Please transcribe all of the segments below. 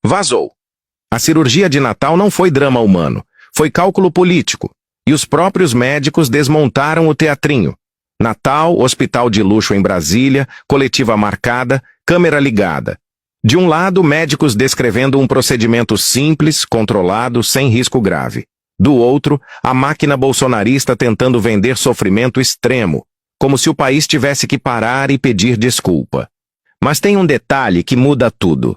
Vazou. A cirurgia de Natal não foi drama humano, foi cálculo político. E os próprios médicos desmontaram o teatrinho. Natal, hospital de luxo em Brasília, coletiva marcada, câmera ligada. De um lado, médicos descrevendo um procedimento simples, controlado, sem risco grave. Do outro, a máquina bolsonarista tentando vender sofrimento extremo, como se o país tivesse que parar e pedir desculpa. Mas tem um detalhe que muda tudo.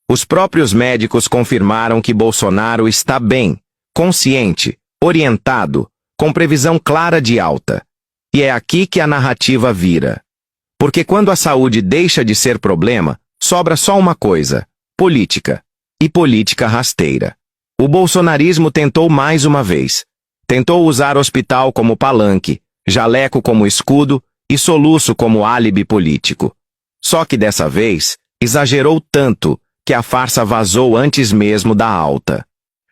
Os próprios médicos confirmaram que Bolsonaro está bem, consciente, orientado, com previsão clara de alta. E é aqui que a narrativa vira. Porque quando a saúde deixa de ser problema, sobra só uma coisa: política. E política rasteira. O bolsonarismo tentou mais uma vez. Tentou usar hospital como palanque, jaleco como escudo e soluço como álibi político. Só que dessa vez, exagerou tanto que a farsa vazou antes mesmo da alta.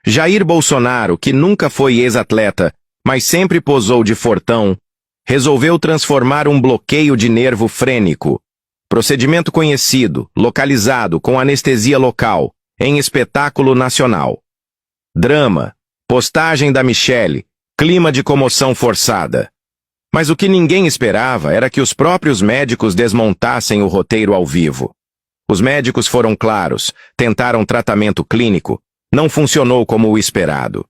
Jair Bolsonaro, que nunca foi ex-atleta, mas sempre posou de fortão, resolveu transformar um bloqueio de nervo frênico, procedimento conhecido, localizado, com anestesia local, em espetáculo nacional. Drama, postagem da Michele, clima de comoção forçada. Mas o que ninguém esperava era que os próprios médicos desmontassem o roteiro ao vivo. Os médicos foram claros, tentaram tratamento clínico, não funcionou como o esperado.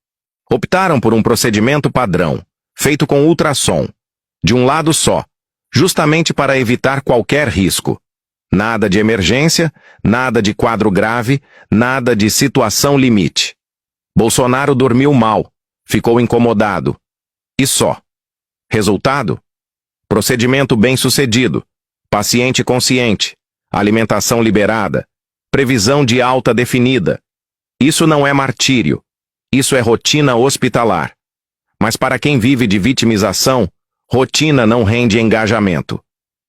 Optaram por um procedimento padrão, feito com ultrassom, de um lado só, justamente para evitar qualquer risco. Nada de emergência, nada de quadro grave, nada de situação limite. Bolsonaro dormiu mal, ficou incomodado. E só. Resultado? Procedimento bem-sucedido, paciente consciente, alimentação liberada, previsão de alta definida. Isso não é martírio, isso é rotina hospitalar. Mas para quem vive de vitimização, rotina não rende engajamento.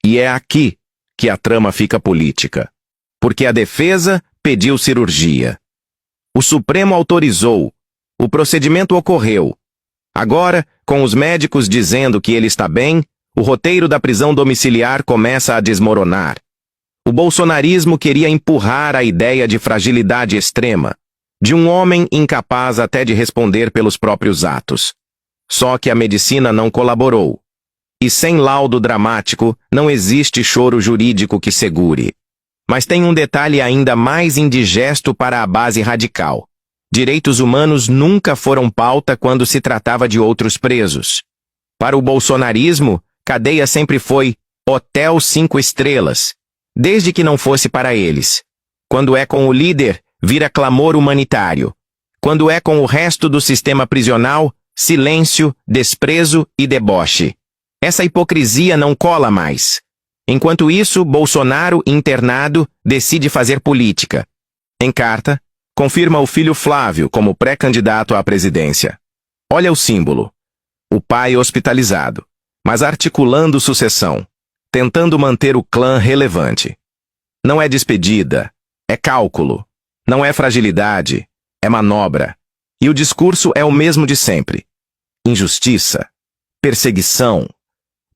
E é aqui que a trama fica política. Porque a defesa pediu cirurgia. O Supremo autorizou. O procedimento ocorreu. Agora, com os médicos dizendo que ele está bem, o roteiro da prisão domiciliar começa a desmoronar. O bolsonarismo queria empurrar a ideia de fragilidade extrema, de um homem incapaz até de responder pelos próprios atos. Só que a medicina não colaborou. E sem laudo dramático, não existe choro jurídico que segure. Mas tem um detalhe ainda mais indigesto para a base radical. Direitos humanos nunca foram pauta quando se tratava de outros presos. Para o bolsonarismo, cadeia sempre foi Hotel 5 estrelas, desde que não fosse para eles. Quando é com o líder, vira clamor humanitário. Quando é com o resto do sistema prisional, silêncio, desprezo e deboche. Essa hipocrisia não cola mais. Enquanto isso, Bolsonaro, internado, decide fazer política. Em carta, confirma o filho Flávio como pré-candidato à presidência. Olha o símbolo. O pai hospitalizado, mas articulando sucessão, tentando manter o clã relevante. Não é despedida, é cálculo. Não é fragilidade, é manobra. E o discurso é o mesmo de sempre. Injustiça, perseguição,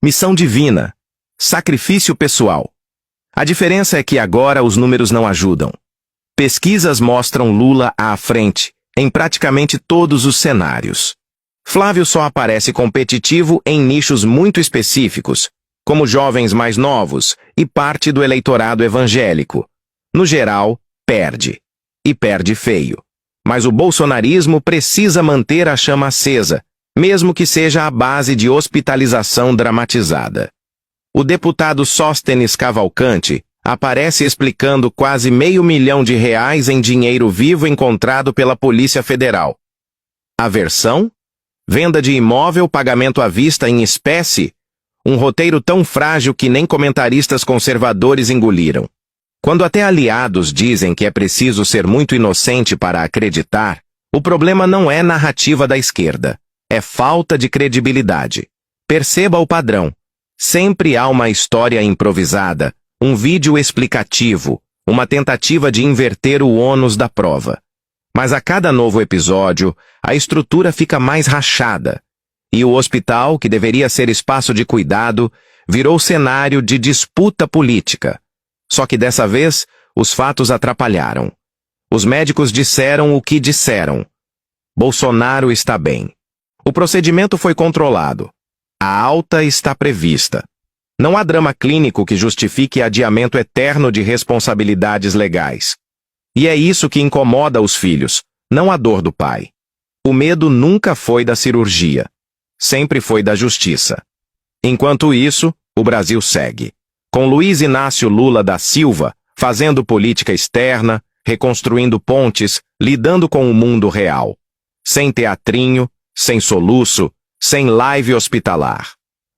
missão divina, sacrifício pessoal. A diferença é que agora os números não ajudam. Pesquisas mostram Lula à frente, em praticamente todos os cenários. Flávio só aparece competitivo em nichos muito específicos, como jovens mais novos e parte do eleitorado evangélico. No geral, perde. E perde feio. Mas o bolsonarismo precisa manter a chama acesa, mesmo que seja à base de hospitalização dramatizada. O deputado Sóstenes Cavalcante aparece explicando quase R$500 mil em dinheiro vivo encontrado pela Polícia Federal. A versão? Venda de imóvel, pagamento à vista em espécie? Um roteiro tão frágil que nem comentaristas conservadores engoliram. Quando até aliados dizem que é preciso ser muito inocente para acreditar, o problema não é narrativa da esquerda, é falta de credibilidade. Perceba o padrão. Sempre há uma história improvisada, um vídeo explicativo, uma tentativa de inverter o ônus da prova. Mas a cada novo episódio, a estrutura fica mais rachada. E o hospital, que deveria ser espaço de cuidado, virou cenário de disputa política. Só que dessa vez, os fatos atrapalharam. Os médicos disseram o que disseram. Bolsonaro está bem. O procedimento foi controlado. A alta está prevista. Não há drama clínico que justifique adiamento eterno de responsabilidades legais. E é isso que incomoda os filhos, não a dor do pai. O medo nunca foi da cirurgia. Sempre foi da justiça. Enquanto isso, o Brasil segue. Com Luiz Inácio Lula da Silva, fazendo política externa, reconstruindo pontes, lidando com o mundo real. Sem teatrinho, sem soluço, sem live hospitalar.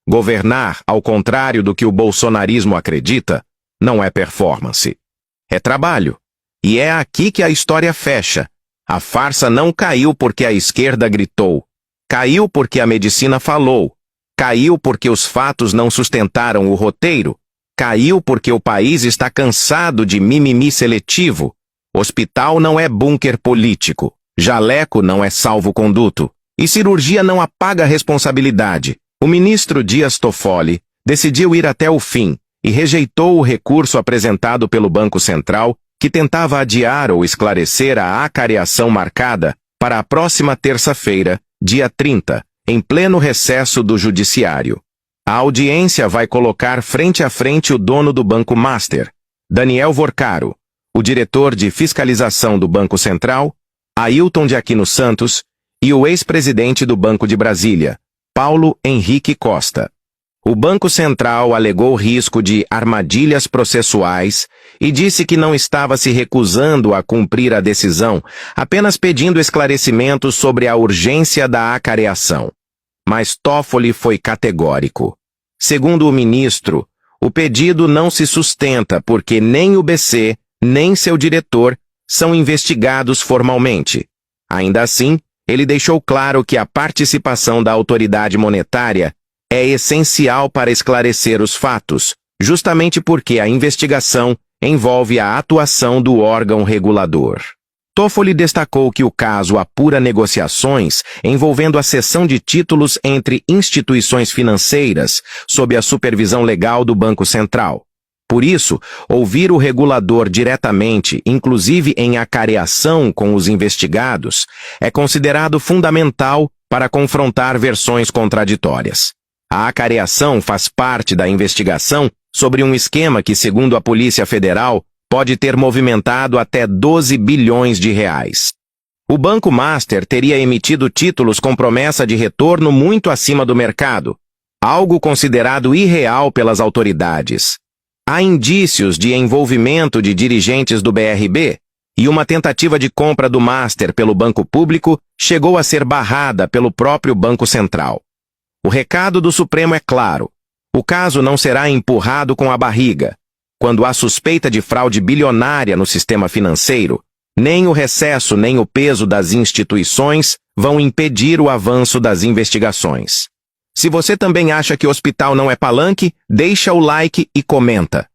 Governar, ao contrário do que o bolsonarismo acredita, não é performance. É trabalho. E é aqui que a história fecha. A farsa não caiu porque a esquerda gritou. Caiu porque a medicina falou. Caiu porque os fatos não sustentaram o roteiro. Caiu porque o país está cansado de mimimi seletivo. Hospital não é bunker político. Jaleco não é salvo-conduto. E cirurgia não apaga a responsabilidade. O ministro Dias Toffoli decidiu ir até o fim e rejeitou o recurso apresentado pelo Banco Central, que tentava adiar ou esclarecer a acareação marcada para a próxima terça-feira, dia 30, em pleno recesso do Judiciário. A audiência vai colocar frente a frente o dono do Banco Master, Daniel Vorcaro, o diretor de fiscalização do Banco Central, Ailton de Aquino Santos, e o ex-presidente do Banco de Brasília, Paulo Henrique Costa. O Banco Central alegou risco de armadilhas processuais e disse que não estava se recusando a cumprir a decisão, apenas pedindo esclarecimentos sobre a urgência da acareação. Mas Toffoli foi categórico. Segundo o ministro, o pedido não se sustenta porque nem o BC, nem seu diretor são investigados formalmente. Ainda assim, ele deixou claro que a participação da autoridade monetária é essencial para esclarecer os fatos, justamente porque a investigação envolve a atuação do órgão regulador. Toffoli destacou que o caso apura negociações envolvendo a cessão de títulos entre instituições financeiras sob a supervisão legal do Banco Central. Por isso, ouvir o regulador diretamente, inclusive em acareação com os investigados, é considerado fundamental para confrontar versões contraditórias. A acareação faz parte da investigação sobre um esquema que, segundo a Polícia Federal, pode ter movimentado até 12 bilhões de reais. O Banco Master teria emitido títulos com promessa de retorno muito acima do mercado, algo considerado irreal pelas autoridades. Há indícios de envolvimento de dirigentes do BRB, e uma tentativa de compra do Master pelo Banco Público chegou a ser barrada pelo próprio Banco Central. O recado do Supremo é claro. O caso não será empurrado com a barriga. Quando há suspeita de fraude bilionária no sistema financeiro, nem o recesso nem o peso das instituições vão impedir o avanço das investigações. Se você também acha que o hospital não é palanque, deixa o like e comenta.